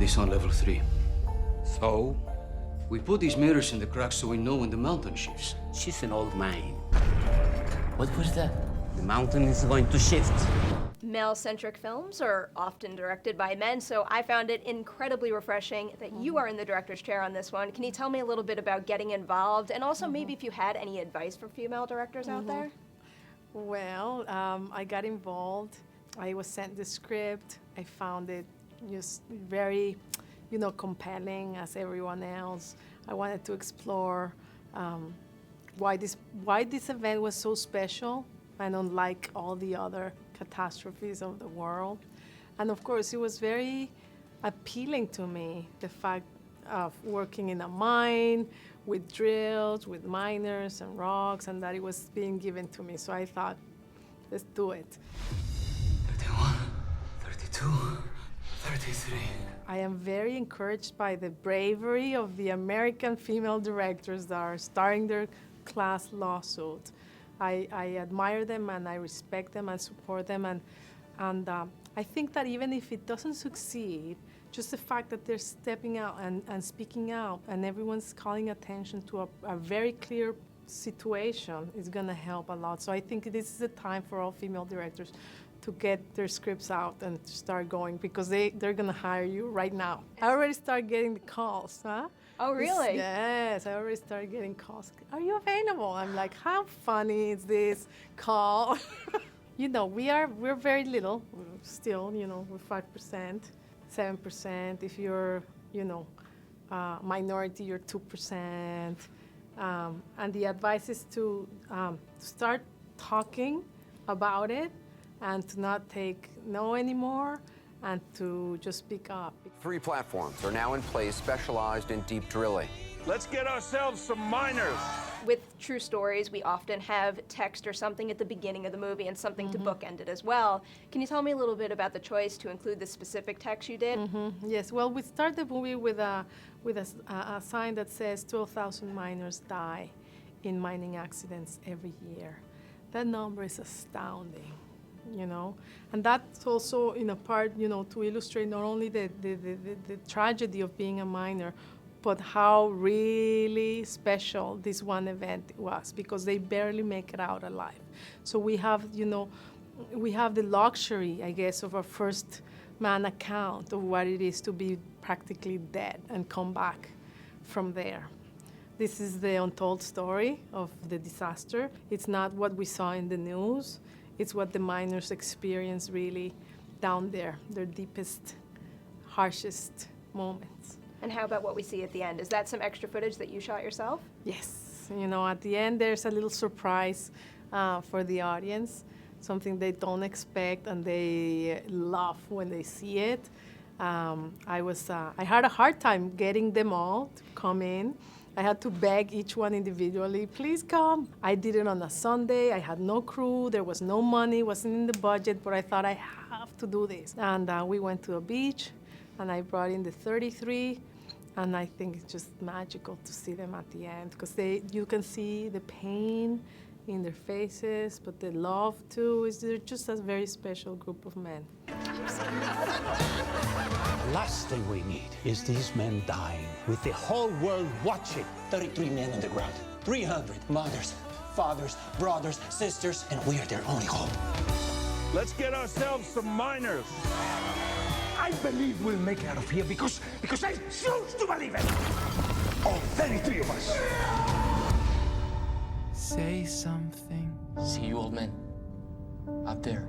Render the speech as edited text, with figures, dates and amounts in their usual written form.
this on level 3. So? We put these mirrors in the cracks so we know when the mountain shifts. She's an old man. What was that? The mountain is going to shift. Male-centric films are often directed by men, so I found it incredibly refreshing that you are in the director's chair on this one. Can you tell me a little bit about getting involved, and also maybe if you had any advice for female directors out there? Well, I got involved. I was sent the script. I found it just very, compelling as everyone else. I wanted to explore why this event was so special and unlike all the other catastrophes of the world. And of course, it was very appealing to me, the fact of working in a mine with drills, with miners and rocks, and that it was being given to me. So I thought, let's do it. 31, 32, 33. I am very encouraged by the bravery of the American female directors that are starting their class lawsuit. I admire them and I respect them and support them, and I think that even if it doesn't succeed, just the fact that they're stepping out and speaking out and everyone's calling attention to a very clear situation is gonna help a lot. So I think this is the time for all female directors to get their scripts out and start going, because they're gonna hire you right now. I already started getting the calls, huh? Oh, really? Yes, I already started getting calls. Are you available? I'm like, how funny is this call? We're very little still, we're 5%, 7%. If you're, minority, you're 2%. And the advice is to start talking about it and to not take no anymore, and to just speak up. 3 platforms are now in place specialized in deep drilling. Let's get ourselves some miners. With true stories, we often have text or something at the beginning of the movie and something to bookend it as well. Can you tell me a little bit about the choice to include the specific text you did? Yes, well, we start the movie with a sign that says 12,000 miners die in mining accidents every year. That number is astounding. And that's also in a part, to illustrate not only the tragedy of being a miner, but how really special this one event was, because they barely make it out alive. So we have, we have the luxury, I guess, of a first-man account of what it is to be practically dead and come back from there. This is the untold story of the disaster. It's not what we saw in the news. It's what the miners experience really down there, their deepest, harshest moments. And how about what we see at the end? Is that some extra footage that you shot yourself? Yes. At the end, there's a little surprise for the audience, something they don't expect and they love when they see it. I had a hard time getting them all to come in. I had to beg each one individually, please come. I did it on a Sunday. I had no crew. There was no money, wasn't in the budget, but I thought I have to do this. And we went to a beach, and I brought in the 33, and I think it's just magical to see them at the end, because you can see the pain in their faces, but the love too. They're just a very special group of men. The last thing we need is these men dying with the whole world watching. 33 men on the ground, 300 mothers, fathers, brothers, sisters, and we are their only hope. Let's get ourselves some miners. I believe we'll make it out of here because I choose to believe it. All 33 of us. Say something. See you, old men. Up there.